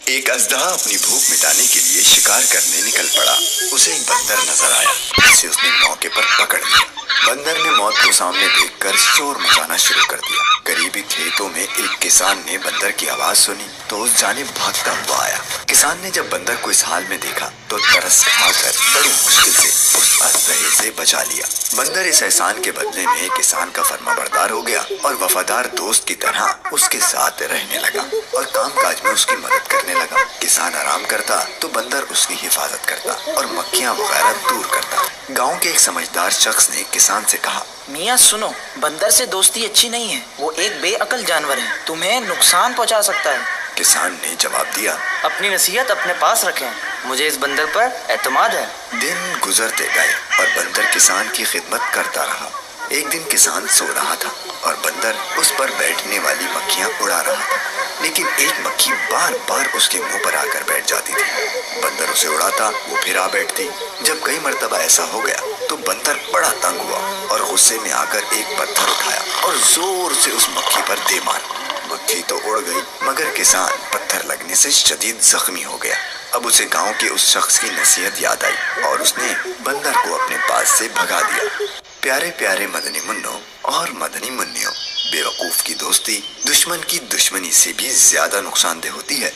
ایک اژدہا اپنی بھوک مٹانے کے لیے شکار کرنے نکل پڑا۔ اسے ایک بندر نظر آیا جسے اس نے موقع پر پکڑ لیا۔ بندر نے موت کو سامنے دیکھ کر شور مچانا شروع کر دیا۔ قریبی کھیتوں میں ایک کسان نے بندر کی آواز سنی تو اس جانب بھاگتا ہوا آیا۔ کسان نے جب بندر کو اس حال میں دیکھا تو ترس کھا کر بڑی مشکل سے اس اژدہے سے بچا لیا۔ بندر اس احسان کے بدلے میں کسان کا فرما بردار ہو گیا اور وفادار دوست کی طرح اس کے ساتھ رہنے لگا اور کام کاج میں اس کی مدد کرنے لگا۔ کسان آرام کرتا تو بندر اس کی حفاظت کرتا اور مکھیاں وغیرہ دور کرتا۔ گاؤں کے ایک سمجھدار شخص نے کسان سے کہا، میاں سنو، بندر سے دوستی اچھی نہیں ہے، وہ ایک بے عقل جانور ہے، تمہیں نقصان پہنچا سکتا ہے۔ کسان نے جواب دیا، اپنی نصیحت اپنے پاس رکھیں، مجھے اس بندر پر اعتماد ہے۔ دن گزرتے گئے اور بندر کسان کی خدمت کرتا رہا۔ ایک دن کسان سو رہا تھا اور بندر اس پر بیٹھنے والی مکھیاں اڑا رہا تھا، لیکن ایک مکھی بار بار اس کے منہ پر آ کر بیٹھ جاتی تھی۔ بندر اسے اڑاتا، وہ پھر آ بیٹھتی۔ جب کئی مرتبہ ایسا ہو گیا تو بندر بڑا تنگ ہوا اور غصے میں آ کر ایک پتھر اٹھایا اور زور سے اس مکھی پر دے مارا۔ مکھی تو اڑ گئی مگر کسان پتھر لگنے سے شدید زخمی ہو گیا۔ اب اسے گاؤں کے اس شخص کی نصیحت یاد آئی اور اس نے بندر کو اپنے پاس سے بھگا دیا۔ پیارے پیارے مدنی منوں اور مدنی منیوں، بے وقوف کی دوستی دشمن کی دشمنی سے بھی زیادہ نقصان دہ ہوتی ہے۔